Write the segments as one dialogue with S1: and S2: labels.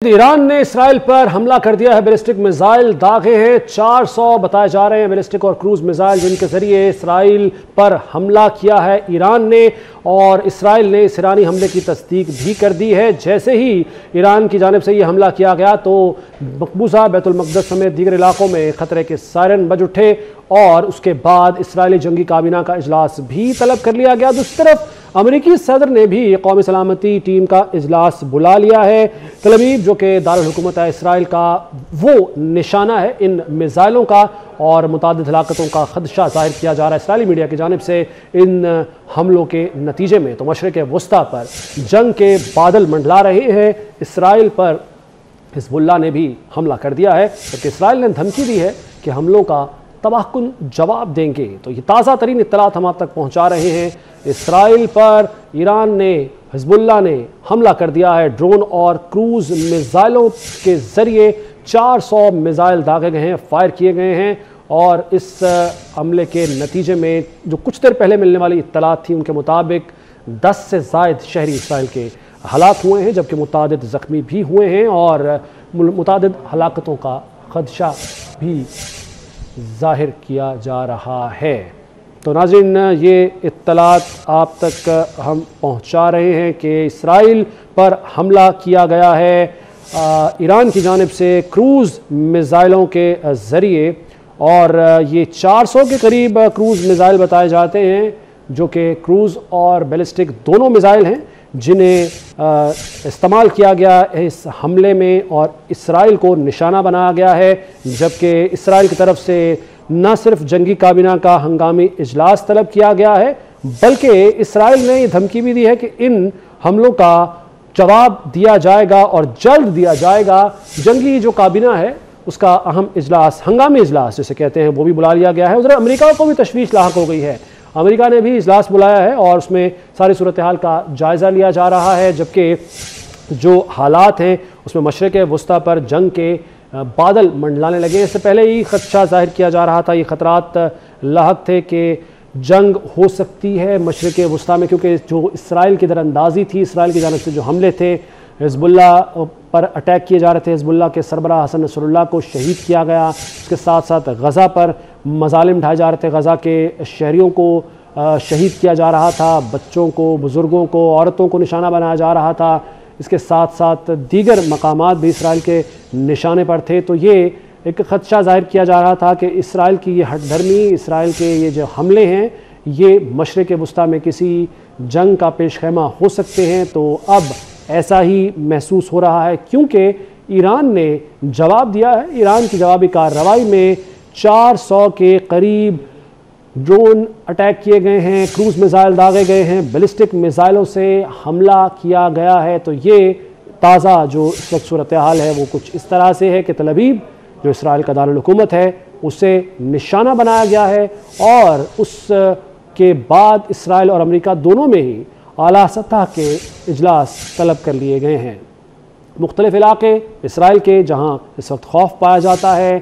S1: Iran ने Israel पर हमला कर दिया है। बैलिस्टिक मिसाइल दागे हैं 400 बताए जा रहे हैं बैलिस्टिक और क्रूज मिसाइल जिनके जरिए इसराइल पर हमला किया है ईरान ने, और इसराइल ने इस ईरानी हमले की तस्दीक भी कर दी है। जैसे ही ईरान की जानिब से ये हमला किया गया तो मकबूजा बैतुल मक़दस समेत दीगर इलाकों में खतरे के सायरन बज उठे और उसके बाद इसराइली जंगी काबीना का इजलास भी तलब कर लिया गया। दूसरी तरफ अमेरिकी सदर ने भी कौमी सलामती टीम का इजलास बुला लिया है। तल अवीव जो कि दारुल हुकूमत है इसराइल का वो निशाना है इन मिसाइलों का और मुतादिद हलाकतों का खदशा जाहिर किया जा रहा है इसराइली मीडिया की जानिब से। इन हमलों के नतीजे में तो मशरिक़ वस्ता पर जंग के बादल मंडला रहे हैं। इसराइल पर हिज़्बुल्लाह ने भी हमला कर दिया है, जबकि इसराइल ने धमकी दी है कि हमलों का तबाहकुन जवाब देंगे। तो ये ताज़ा तरीन इत्तलात हम आप तक पहुँचा रहे हैं। इसराइल पर ईरान ने, हिज़्बुल्लाह ने हमला कर दिया है। ड्रोन और क्रूज़ मिसाइलों के ज़रिए 400 मिसाइल दागे गए हैं, फायर किए गए हैं, और इस हमले के नतीजे में जो कुछ देर पहले मिलने वाली इत्तलात थी उनके मुताबिक 10 से ज़ायद शहरी इसराइल के हलाक हुए हैं, जबकि मुतादिद ज़ख्मी भी हुए हैं और मुतादिद हलाकतों का खदशा भी जाहिर किया जा रहा है। तो नाज़रीन, ये इत्तलात आप तक हम पहुंचा रहे हैं कि इसराइल पर हमला किया गया है ईरान की जानिब से क्रूज़ मिसाइलों के ज़रिए, और ये 400 के करीब क्रूज़ मिसाइल बताए जाते हैं जो कि क्रूज़ और बैलिस्टिक दोनों मिसाइल हैं जिन्हें इस्तेमाल किया गया है इस हमले में, और इसराइल को निशाना बनाया गया है। जबकि इसराइल की तरफ से न सिर्फ जंगी काबीना का हंगामी इजलास तलब किया गया है, बल्कि इसराइल ने ये धमकी भी दी है कि इन हमलों का जवाब दिया जाएगा और जल्द दिया जाएगा। जंगी जो काबीना है उसका अहम इजलास, हंगामी इजलास जिसे कहते हैं, वो भी बुला लिया गया है। उधर अमेरिका को भी तशवीश लाहक हो गई है। अमेरिका ने भी इजलास बुलाया है और उसमें सारी सूरत हाल का जायज़ा लिया जा रहा है, जबकि जो हालात हैं उसमें मशरिक़ वस्ता पर जंग के बादल मंडलाने लगे। इससे पहले ही खदशा जाहिर किया जा रहा था, ये ख़तरात लाहक थे कि जंग हो सकती है मशरिक़ वस्ता में, क्योंकि जो इसराइल की दरअंदाज़ी थी, इसराइल की जानिब से जो हमले थे, हिज़्बुल्लाह पर अटैक किए जा रहे थे, हिज़्बुल्लाह के सरबराह हसन नसरुल्लाह को शहीद किया गया, उसके साथ साथ गज़ा पर मज़ालिम ढाए जा रहे थे, गज़ा के शहरियों को शहीद किया जा रहा था, बच्चों को, बुज़ुर्गों को, औरतों को निशाना बनाया जा रहा था। इसके साथ साथ दीगर मकामात भी इसराइल के निशाने पर थे। तो ये एक ख़दशा ज़ाहिर किया जा रहा था कि इसराइल की ये हठधर्मी, इसराइल के ये जो हमले हैं, ये मशरिक़ वस्ता में किसी जंग का पेश ख़ैमा हो सकते हैं। तो अब ऐसा ही महसूस हो रहा है, क्योंकि ईरान ने जवाब दिया है। ईरान की जवाबी कार्रवाई में 400 के करीब ड्रोन अटैक किए गए हैं, क्रूज़ मिसाइल दागे गए हैं, बैलिस्टिक मिसाइलों से हमला किया गया है। तो ये ताज़ा जो इस वक्त सूरत हाल है वो कुछ इस तरह से है कि तल अवीव जो इसराइल का दारुल हुकूमत है उसे निशाना बनाया गया है, और उसके बाद इसराइल और अमेरिका दोनों में ही आला सतह के इजलास तलब कर लिए गए हैं। मुख्तलिफ इलाके इसराइल के जहाँ इस वक्त खौफ पाया जाता है,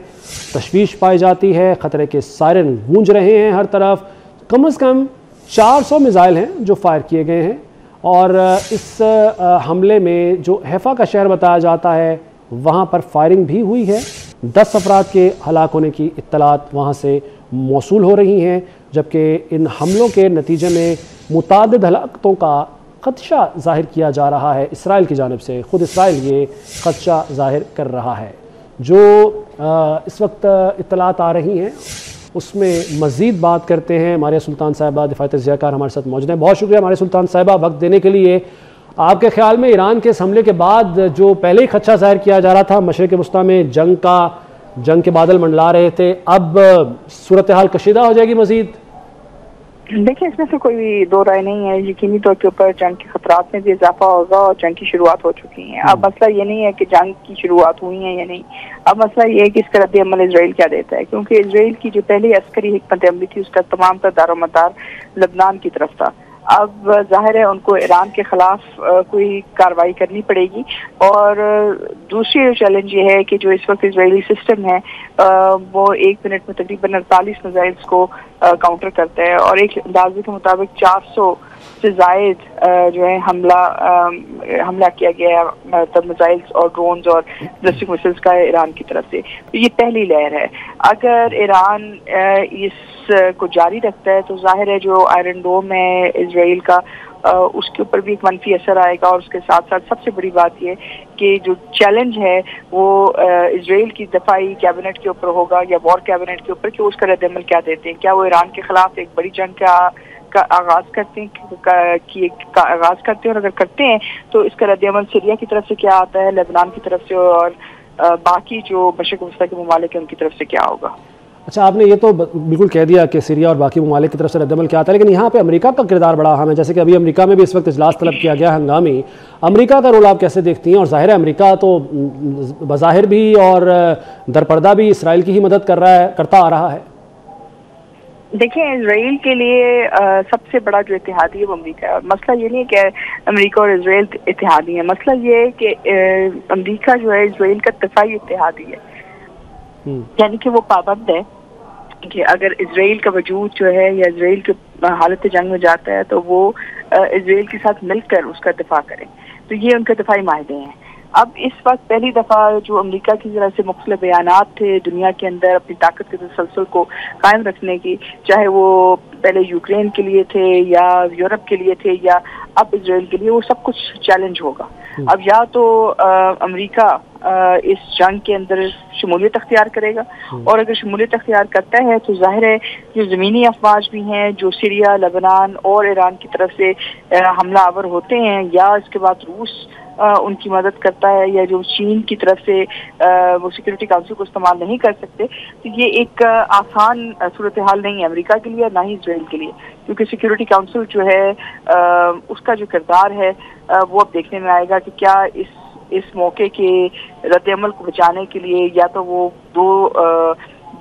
S1: तशवीश पाई जाती है, ख़तरे के सायरन गूंज रहे हैं हर तरफ। कम से कम 400 मिसाइल हैं जो फायर किए गए हैं, और इस हमले में जो हैफा का शहर बताया जाता है वहाँ पर फायरिंग भी हुई है। 10 अफराद के हलाक होने की इत्तलात वहाँ से मौसूल हो रही हैं, जबकि इन हमलों के नतीजे में मुतादिद हलाकतों का खदशा जाहिर किया जा रहा है इसराइल की जानिब से। ख़ुद इसराइल ये खदशा जाहिर कर रहा है। जो इस वक्त इत्तलात आ रही हैं उसमें मज़ीद बात करते हैं। मारिया सुल्तान साहिबा दिफ़ात ज़ियाकार हमारे साथ मौजूद हैं। बहुत शुक्रिया मारिया सुल्तान साहिबा वक्त देने के लिए। आपके ख्याल में ईरान के इस हमले के बाद जो पहले ही खदशा जाहिर किया जा रहा था, मशरिक़ वस्ता में जंग के बादल मंडला रहे थे, अब सूरत हाल कशीदा हो जाएगी मज़ीद?
S2: देखिए, इसमें से कोई भी दो राय नहीं है। यकीनी तौर के ऊपर जंग के खतरात में भी इजाफा होगा और जंग की शुरुआत हो चुकी है। अब मसला ये नहीं है कि जंग की शुरुआत हुई है या नहीं, अब मसला ये है कि इसका रद्द अमल इसराइल क्या देता है, क्योंकि इसराइल की जो पहली अस्करी हिकमत अमली थी उसका तमाम तर दारोमदार लबनान की तरफ था। अब जाहिर है उनको ईरान के खिलाफ कोई कार्रवाई करनी पड़ेगी। और दूसरी चैलेंज ये है कि जो इस वक्त इजरायली सिस्टम है वो 1 मिनट में तकरीबन 48 मिसाइल्स को काउंटर करता है, और एक अंदाजे के मुताबिक 400 से जायद जो है हमला किया गया है, तब मिसाइल्स और ड्रोन्स और बैलिस्टिक मिसाइल्स का ईरान की तरफ से। तो ये पहली लहर है। अगर ईरान इस को जारी रखता है तो जाहिर है जो आयरन डोम है इजराइल का, उसके ऊपर भी एक मनफी असर आएगा। और उसके साथ साथ सबसे बड़ी बात ये कि जो चैलेंज है वो इजराइल की दफाई कैबिनेट के ऊपर होगा या वॉर कैबिनेट के ऊपर कि उसका रद्द-ए-अमल क्या देते हैं। क्या वो ईरान के खिलाफ एक बड़ी जंग का आगाज करते हैं आगाज करते हैं, और अगर करते हैं तो इसका रद्द-ए-अमल सीरिया की तरफ से क्या आता है, लेबनान की तरफ से, और बाकी जो मशरिक वस्ता के ममालिक हैं उनकी तरफ से क्या होगा।
S1: अच्छा, आपने ये तो बिल्कुल कह दिया कि सीरिया और बाकी ममालिक की तरफ से रद्द-ए-अमल क्या आता है, लेकिन यहाँ पे अमेरिका का किरदार बड़ा अहम है। जैसे कि अभी अमेरिका में भी इस वक्त इजलास तलब किया गया हंगामी, अमेरिका का रोल आप कैसे देखती हैं? और जाहिर है अमेरिका तो बज़ाहिर भी और दरपर्दा भी इसराइल की ही मदद करता आ रहा है।
S2: देखिए, इजराइल के लिए सबसे बड़ा जो इत्तेहादी है वो अमेरिका है। मसला ये नहीं है कि अमेरिका और इजराइल इत्तेहादी है, मसला ये है कि अमेरिका जो है इजराइल का दफाई इत्तेहादी है। यानी कि वो पाबंद है कि अगर इजराइल का वजूद जो है या इजराइल की हालत जंग में जाता है तो वो इजराइल के साथ मिलकर उसका दिफा करें। तो ये उनके दफाई माहदे हैं। अब इस वक्त पहली दफा जो अमेरिका की तरफ से मुख्तलिफ बयानात थे दुनिया के अंदर अपनी ताकत के तसलसल को कायम रखने की, चाहे वो पहले यूक्रेन के लिए थे या यूरोप के लिए थे या अब इजराइल के लिए, वो सब कुछ चैलेंज होगा। अब या तो अमेरिका इस जंग के अंदर शमूलियत अख्तियार करेगा, और अगर शमूलियत अख्तियार करता है तो जाहिर है जो ज़मीनी अफवाज भी हैं जो सीरिया, लेबनान और ईरान की तरफ से हमला आवर होते हैं, या इसके बाद रूस उनकी मदद करता है, या जो चीन की तरफ से वो सिक्योरिटी काउंसिल को इस्तेमाल नहीं कर सकते। तो ये एक आसान सूरत हाल नहीं है अमेरिका के लिए, ना ही इजराइल के लिए, क्योंकि सिक्योरिटी काउंसिल जो है उसका जो किरदार है वो अब देखने में आएगा कि क्या इस मौके के रद्द-ए-अमल को बचाने के लिए या तो वो दो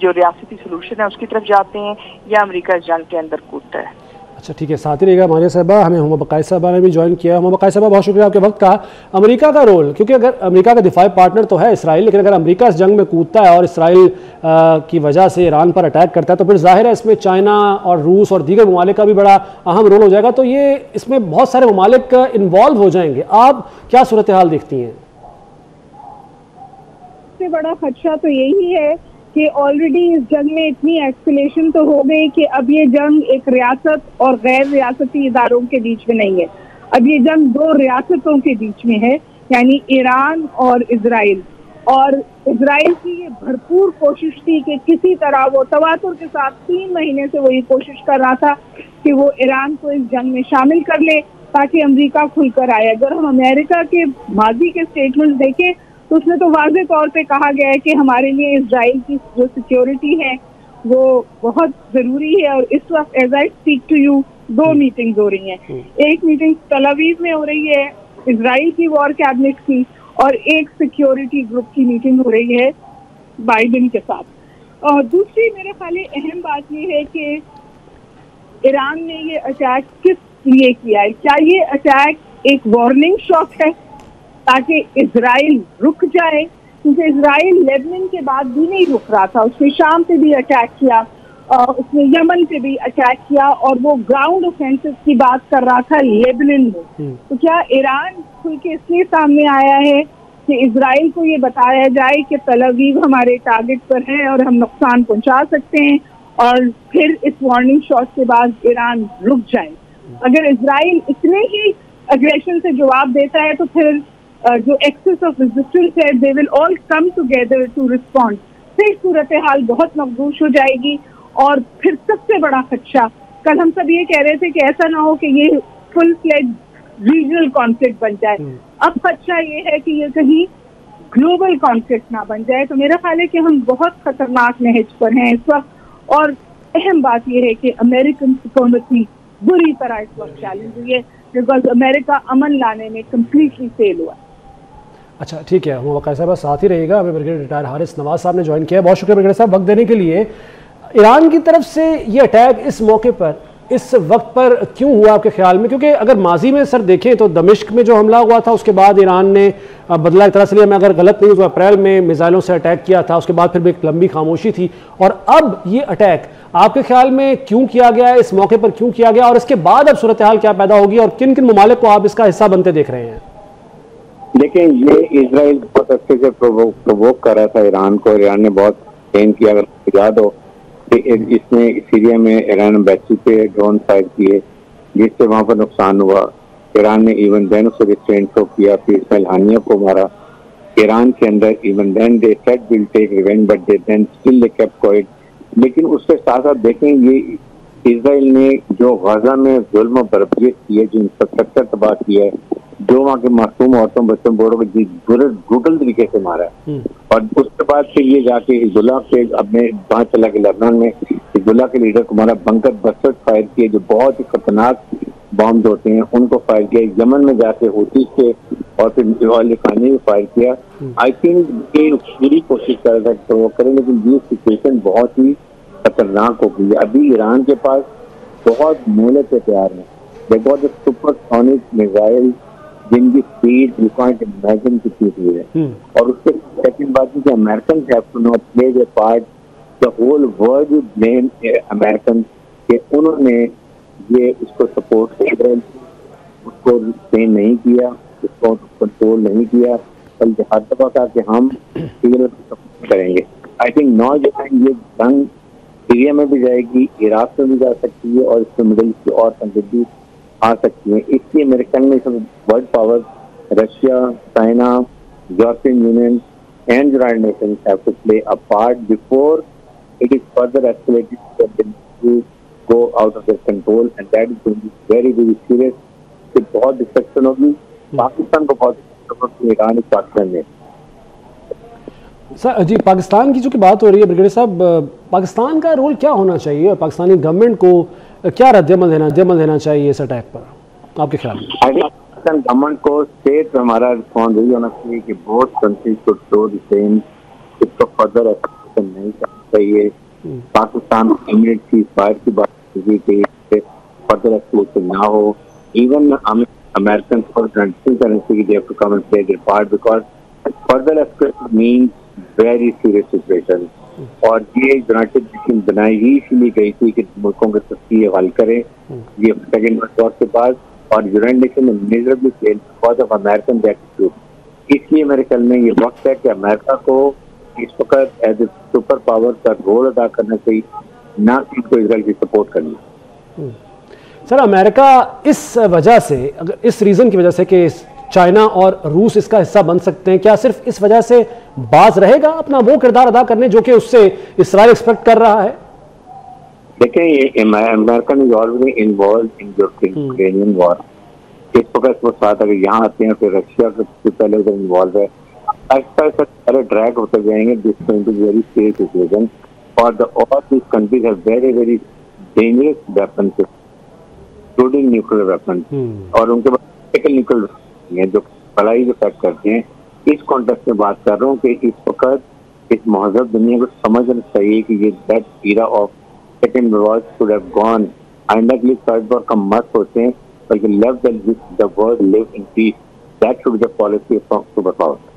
S2: जो रियासती सलूशन है उसकी तरफ जाते हैं या अमेरिका इस जंग के अंदर कूदता है।
S1: अच्छा, ठीक है, साथ ही रहेगा मारिया साहबा। हमें हुमा बकाई साहबा ने भी ज्वाइन किया। हुमा बकाई साहबा, बहुत शुक्रिया आपके वक्त का। अमेरिका का रोल, क्योंकि अगर अमेरिका का दिफाई पार्टनर तो है इसराइल, लेकिन अगर अमेरिका इस जंग में कूदता है और इसराइल की वजह से ईरान पर अटैक करता है तो फिर जाहिर है इसमें चाइना और रूस और दीगर ममालिक का भी बड़ा अहम रोल हो जाएगा। तो ये इसमें बहुत सारे ममालिक इन्वॉल्व हो जाएंगे। आप क्या सूरत हाल देखती हैं?
S3: सबसे बड़ा खदशा तो यही है कि ऑलरेडी इस जंग में इतनी एस्केलेशन तो हो गई कि अब ये जंग एक रियासत और गैर रियासती इदारों के बीच में नहीं है, अब ये जंग दो रियासतों के बीच में है, यानी ईरान और इजराइल। और इजराइल की ये भरपूर कोशिश थी कि किसी तरह वो तवातुर के साथ 3 महीने से वो ये कोशिश कर रहा था कि वो ईरान को इस जंग में शामिल कर ले ताकि अमेरिका खुलकर आए। अगर हम अमेरिका के माजी के स्टेटमेंट देखें तो उसमें तो वाज़े तौर पे कहा गया है कि हमारे लिए इजराइल की जो सिक्योरिटी है वो बहुत जरूरी है। और इस वक्त as I speak to you 2 meetings हो रही हैं। एक मीटिंग तल अवीव में हो रही है इजराइल की वॉर कैबिनेट की, और एक सिक्योरिटी ग्रुप की मीटिंग हो रही है बाइडेन के साथ। और दूसरी मेरे ख्याल अहम बात ये है कि ईरान ने ये अटैक किस लिए किया है। क्या ये अटैक एक वार्निंग शॉट है ताकि इजराइल रुक जाए, क्योंकि इजराइल लेबनान के बाद भी नहीं रुक रहा था, उसने शाम पे भी अटैक किया, उसने यमन पे भी अटैक किया, और वो ग्राउंड ऑफेंसिव की बात कर रहा था लेबनान में। तो क्या ईरान खुल के इसलिए सामने आया है कि इजराइल को ये बताया जाए कि तल अवीव हमारे टारगेट पर है और हम नुकसान पहुंचा सकते हैं, और फिर इस वार्निंग शॉट के बाद ईरान रुक जाए। अगर इजराइल इतने ही अग्रेशन से जवाब देता है तो फिर जो एक्सेस ऑफ रेजिस्टेंस है they will all come together to respond. फिर सूरत हाल बहुत मखदूश हो जाएगी। और फिर सबसे बड़ा खदशा, कल हम सब ये कह रहे थे कि ऐसा ना हो कि ये फुल फ्लेज रीजनल कॉन्फ्लिक्ट बन जाए, अब खदशा ये है कि ये कहीं ग्लोबल कॉन्फ्लिक्ट ना बन जाए। तो मेरा ख्याल है कि हम बहुत खतरनाक नहज पर हैं इस वक्त। और अहम बात यह है कि अमेरिकन डिप्लोमेसी बुरी तरह इस वक्त चैलेंज हुई है, बिकॉज अमेरिका अमन लाने में कम्प्लीटली फेल हुआ।
S1: अच्छा, ठीक है, हम वकाई साहब साथ ही रहेगा। हमें ब्रिगेडियर रिटायर हारिस नवाज साहब ने ज्वाइन किया है। बहुत शुक्रिया ब्रिगेडियर साहब वक्त देने के लिए। ईरान की तरफ से ये अटैक इस मौके पर इस वक्त पर क्यों हुआ आपके ख्याल में? क्योंकि अगर माजी में सर देखें तो दमिश्क में जो हमला हुआ था उसके बाद ईरान ने बदला एक तरह से लिया, मैं अगर गलत नहीं हूँ तो अप्रैल में मिसाइलों से अटैक किया था, उसके बाद फिर भी एक लंबी खामोशी थी, और अब ये अटैक आपके ख्याल में क्यों किया गया है, इस मौके पर क्यों किया गया, और इसके बाद अब सूरत हाल क्या पैदा होगी और किन किन ममालिक को आप इसका हिस्सा बनते देख रहे हैं?
S4: देखिए, ये इजराइल बहुत अच्छे से प्रोवोक कर रहा था ईरान को, ईरान ने बहुत ट्रेन किया। अगर याद हो कि इसने सीरिया में ईरान एम्बेसी पे ड्रोन फायर किए जिससे वहां पर नुकसान हुआ। ईरान ने इवन देन उसे रिस्ट्रेंट शो किया, फिर इसमाइल हानिया को मारा ईरान के अंदर। Even then they said will take revenge but they then still they kept quiet. लेकिन उसके साथ साथ देखें, ये इजराइल ने जो गजा में जुल्म और बर्बरियत की है, जो इंफ्रास्ट्रक्चर तबाह किया है, जो वहाँ के मासूम औरतों बच्चों बूढ़ों को ब्रूटल तरीके से मारा है, और उसके बाद फिर ये जाके हिजबुल्लाह के अपने वहाँ चला के लेबनान में हिजबुल्लाह के लीडर को मारा, बंकर बस्टर फायर किए जो बहुत ही खतरनाक बॉम्ब होते हैं उनको फायर किया, यमन में जाके हूथी के और फिर ऑयल रिफाइनरी में फायर किया। आई थिंक ये पूरी कोशिश कर रहा था वो करें, लेकिन ये सिचुएशन बहुत ही खतरनाक हो गई है। अभी ईरान के पास बहुत मोहलत से तैयार है, they got the supersonic missile जिनकी स्पीड यू कांट इमेजिन कितनी हुई है। और उसके सेकंड बात है कि American have to not play their part, the whole world would blame American कि उन्होंने ये उसको सपोर्ट इजराइल उसको ट्रेन नहीं किया, उसको कंट्रोल नहीं किया, बल्कि हर दफा कहा कि हम इजराइल को सपोर्ट करेंगे। आई थिंक नौ जो है ये जंग सीरिया में भी जाएगी, इराक में भी जा सकती है, और इसमें मिडिल ईस्ट की और कंट्री आ सकती है। इसलिए मेरे ख्याल में सब world power Russia, China, European Union and United Nations have to play a part before it is further escalated to go out of their control, and that is going to be very very serious. फिर बहुत destruction होगी, पाकिस्तान को बहुत destruction, Iran Pakistan में।
S1: Sir जी, पाकिस्तान की जो की बात हो रही है ब्रिगेडियर साहब, पाकिस्तान का रोल क्या होना चाहिए और पाकिस्तानी गवर्नमेंट को क्या रद्दमल देना चाहिए इस अटैक पर आपके ख्याल में?
S4: पाकिस्तान गवर्नमेंट को स्टेट में हमारा रिस्पॉन्स यही होना चाहिए कि बोथ कंट्रीज को शो द सेम, इसको फर्दर एस्केलेशन नहीं करना चाहिए। पाकिस्तान इमीडिएट सीज़फायर की बात की कि फर्दर एस्केलेशन ना हो। इवन अमेरिकन को गारंटी करनी चाहिए they have to come and play their part, because further escalation means very serious situation. और ये यूनाइटेड नेशन बनाई ही इसलिए गई थी कि मुल्कों के तस्वीर हल करें ये सेकेंड वर्ल्ड वॉर के बाद, और यूनाइटेड नेशन ने miserably failed because of American attitude. इसलिए मेरे ख्याल में ये वक्त है कि अमेरिका को इस वक्त एज ए सुपर पावर का रोल अदा करना चाहिए, ना कि इसको इजराइल की सपोर्ट करनी।
S1: सर, अमेरिका इस वजह से, अगर इस रीजन की वजह से कि चाइना और रूस इसका हिस्सा बन सकते हैं, क्या सिर्फ इस वजह से बाज रहेगा अपना वो किरदार अदा करने जो कि उससे इसराइल एक्सपेक्ट कर रहा है?
S4: देखें, ये American is already involve in Ukrainian war. इस वक्त वो साथ अगर यहाँ आते हैं, फिर रशिया से पहले उधर इन्वॉल्व है, ऐसा सारे ड्रैग होते जाएंगे, this going to be very serious situation. और all this countries have very very dangerous weapons, including nuclear weapon, और उनके पास न्यूक्लियर जो बड़ाई इफेक्ट करते हैं। इस कॉन्टेक्स्ट में बात कर रहा हूँ कि इस वक्त इस महजब दुनिया को समझना चाहिए कि ये that era of second world should have gone. आइंदा के लिए थर्ड वॉर का मत सोचते हैं, बल्कि let the world live in peace, that should be the policy of super power.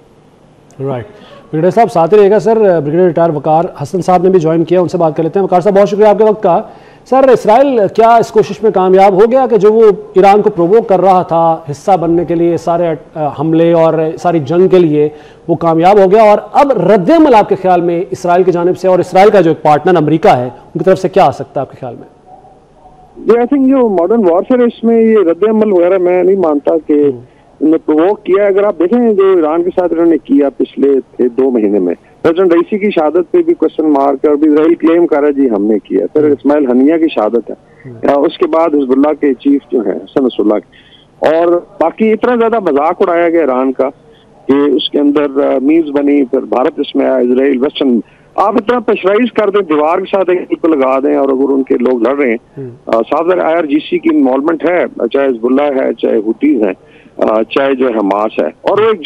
S1: Right, brigadier साहब साथ ही रहेगा। सर, ब्रिगेडियर रिटायर वकार हसन साहब ने भी ज्वाइन किया, उनसे बात कर लेते हैं। वकार साहब, बहुत शुक्रिया आपके वक्त का। सर, इसराइल क्या इस कोशिश में कामयाब हो गया कि जो वो ईरान को प्रोवोक कर रहा था हिस्सा बनने के लिए, सारे हमले और सारी जंग के लिए, वो कामयाब हो गया, और अब रद्दमल आपके ख्याल में इसराइल की जानिब से और इसराइल का जो एक पार्टनर अमेरिका है उनकी तरफ से क्या आ सकता है आपके ख्याल में?
S5: आई थिंक जो मॉडर्न वॉरफेयर इसमें ये रद्दमल वगैरह मैं नहीं मानता कि उन्होंने प्रोवोक किया। अगर आप देखें जो ईरान के साथ इन्होंने किया पिछले 2 महीने में, प्रेसिडेंट रईसी की शहादत पे भी क्वेश्चन मार्क है, और भी इसराइल क्लेम कर रहा है जी हमने किया। फिर इस्माइल हनिया की शहादत है, उसके बाद हिजबुल्लाह के चीफ जो है हसन नसरुल्लाह की, और बाकी इतना ज्यादा मजाक उड़ाया गया ईरान का कि उसके अंदर मीम्स बनी, फिर भारत इसमें आया, इसराइल वेस्टर्न। आप इतना प्रेशराइज कर दें, दीवार के साथ एक को लगा दें, और अगर उनके लोग लड़ रहे हैं, साथ में IRGC की इन्वॉल्वमेंट है, चाहे हिजबुल्लाह है, चाहे हुतीज है, चाहे जो हमास है, और वो एक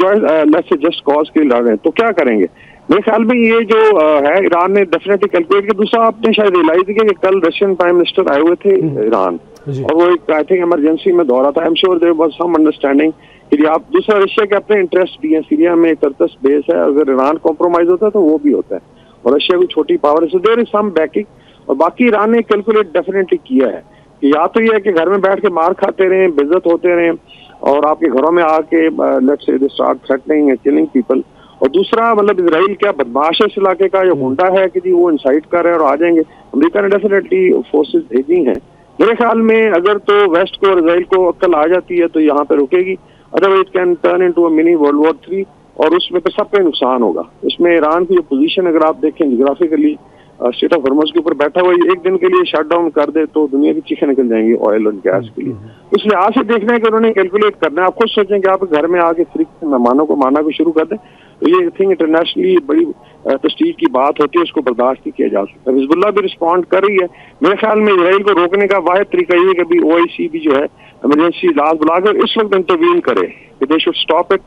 S5: जस्ट कॉज के लिए लड़ रहे हैं, तो क्या करेंगे? मेरे ख्याल में ये जो है ईरान ने डेफिनेटली कैलकुलेट किया। दूसरा आपने शायद रियलाइज किया कि कल रशियन प्राइम मिनिस्टर आए हुए थे ईरान, और वो एक आई थिंक इमरजेंसी में दौरा था। I am sure there was some understanding कि आप दूसरा रशिया के अपने इंटरेस्ट भी हैं, सीरिया में करतस बेस है, अगर ईरान कॉम्प्रोमाइज होता है तो वो भी होता है, और रशिया की छोटी पावर है, so there is some backing. और बाकी ईरान ने कैलकुलेट डेफिनेटली किया है कि या तो ये है कि घर में बैठ के मार खाते रहें, बेइज्जत होते रहें, और आपके घरों में आके let's say they start threatening and killing people, और दूसरा मतलब इजराइल क्या बदमाश है इस इलाके का, या गुंडा है कि जी वो इंसाइट कर रहे हैं और आ जाएंगे। अमेरिका ने डेफिनेटली फोर्सेज भेजी हैं। मेरे ख्याल में अगर तो वेस्ट को और इजराइल को अक्ल आ जाती है तो यहाँ पे रुकेगी, otherwise can turn into a mini world war 3, और उसमें तो सब पे नुकसान होगा। इसमें ईरान की जो पोजीशन अगर आप देखें जियोग्राफिकली स्टेट ऑफ हॉर्मुज़ के ऊपर बैठा हुआ एक दिन के लिए शट डाउन कर दे तो दुनिया की चीखें निकल जाएंगी ऑयल और गैस के लिए। इस लिहाज से देखना है कि उन्होंने कैलकुलेट करना है। आप खुद सोचें कि आप घर में आके फ्री मेहमानों को मारना को शुरू कर दें तो ये थिंग इंटरनेशनली बड़ी प्रेस्टीज की बात होती है, उसको बर्दाश्त नहीं किया जा सकता। हिजबुल्लाह भी रिस्पॉन्ड कर रही है। मेरे ख्याल में इजराइल को रोकने का वाहिद तरीका ये है कि अभी OIC भी जो है इमरजेंसी इजलास बुलाकर इस वक्त इंटरवीन करे कि दे शुड स्टॉप इट,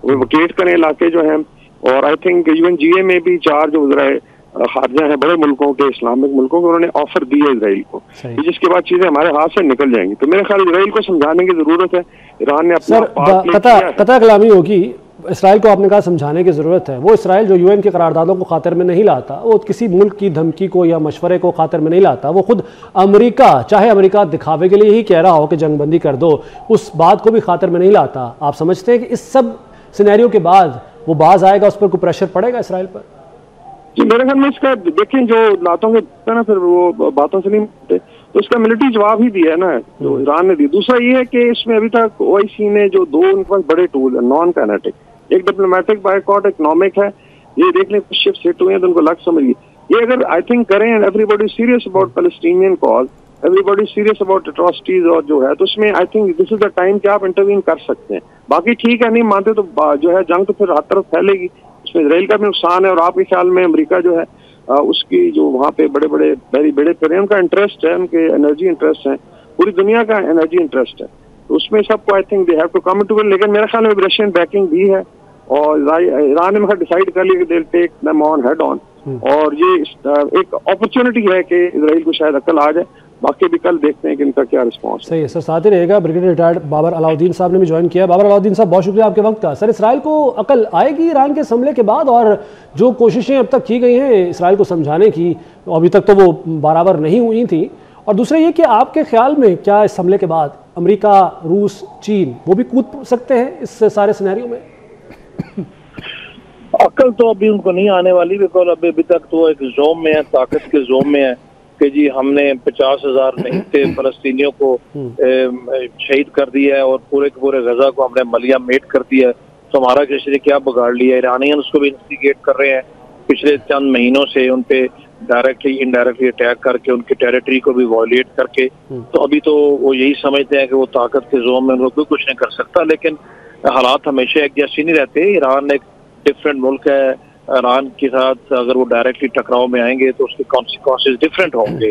S5: वो वकेट करें इलाके जो हैं। और आई थिंक UNGA में भी 4 जो वज़राए खारजा हैं बड़े मुल्कों के, इस्लामिक मुल्कों को, उन्होंने ऑफर दी है इसराइल को, जिसके बाद चीजें हमारे हाथ से निकल जाएंगी। तो मेरे ख्याल इसराइल को समझाने की जरूरत है। ईरान ने अपना
S1: कतई कलामी होगी, इसराइल को आपने कहा समझाने की ज़रूरत है। वो इसराइल जो UN की करारदादों को खातिर में नहीं लाता, वो किसी मुल्क की धमकी को या मशवरे को खातिर में नहीं लाता, वो खुद अमेरिका, चाहे अमेरिका दिखावे के लिए ही कह रहा हो कि जंगबंदी कर दो, उस बात को भी खातिर में नहीं लाता। आप समझते हैं कि इस सब सिनेरियो के बाद वो बाज आएगा, उस पर कोई प्रेशर पड़ेगा इसराइल पर?
S5: जी मेरे ख्याल में इसका देखें जो लातों के ना फिर वो बातों से नहीं मिलते, तो इसका मिलिट्री जवाब ही दिया है ना जो ईरान ने दी। दूसरा ये है कि इसमें अभी तक OIC ने जो 2 उनके पास बड़े टूल है, नॉन काइनेटिक, एक डिप्लोमेटिक बायकॉट, इकोनॉमिक है, ये देख लें कुछ शिफ्ट हिट हुए हैं तो उनको लग समझिए। ये अगर आई थिंक करें and everybody serious about Palestinian cause, everybody serious about atrocities और जो है, तो उसमें I think this is the time कि आप इंटरवीन कर सकते हैं। बाकी ठीक है, नहीं मानते तो जो है जंग तो फिर हर तरफ फैलेगी, उसमें इसराइल का भी नुकसान है। और आपके ख्याल में अमेरिका जो है उसकी जो वहाँ पे बड़े बड़े बड़े पेड़ उनका इंटरेस्ट है, उनके एनर्जी इंटरेस्ट है, पूरी दुनिया का एनर्जी इंटरेस्ट है, तो उसमें सबको I think they have to come too. लेकिन मेरे ख्याल में रशियन बैकिंग भी है, और ईरान ने डिसाइड कर लिया कि they take them on head on, और ये एक अपॉर्चुनिटी है कि इसराइल को शायद अकल आ जाए। बाकी भी कल देखते हैं कि इनका क्या रिस्पॉन्स।
S1: सही है सर, साथ ही रहेगा। ब्रिगेडियर रिटायर्ड बाबर अलाउद्दीन साहब ने भी ज्वाइन किया। बाबर अलाउद्दीन साहब, बहुत शुक्रिया आपके वक्त का। सर, इसराइल को अकल आएगी ईरान के हमले के बाद, और जो कोशिशें अब तक की गई हैं इसराइल को समझाने की, अभी तक तो वो बराबर नहीं हुई थी। और दूसरा ये कि आपके ख्याल में क्या इस हमले के बाद अमेरिका, रूस, चीन वो भी कूद सकते हैं इस सारे सिनेरियो में?
S6: अकल तो अभी उनको नहीं आने वाली, बिकॉज अभी तक तो एक जोम में है, ताकत के जोम में है कि जी हमने 50,000 नहीं थे फलस्तीनियों को शहीद कर दिया है, और पूरे के पूरे गजा को हमने मलिया मेट कर दिया है, तो हमारा किसी ने क्या बिगाड़ लिया। ईरानियन उसको भी इंस्टिगेट कर रहे हैं पिछले चंद महीनों से, उन पे डायरेक्टली इनडायरेक्टली अटैक करके, उनकी टेरिटरी को भी वॉयलेट करके। तो अभी तो वो यही समझते हैं कि वो ताकत के जोम में उनको कोई कुछ नहीं कर सकता, लेकिन हालात हमेशा एक जैसे नहीं रहते। ईरान एक डिफरेंट मुल्क है, ईरान के साथ अगर वो डायरेक्टली टकराव में आएंगे तो उसके कॉन्सिक्वेंसेस डिफरेंट होंगे।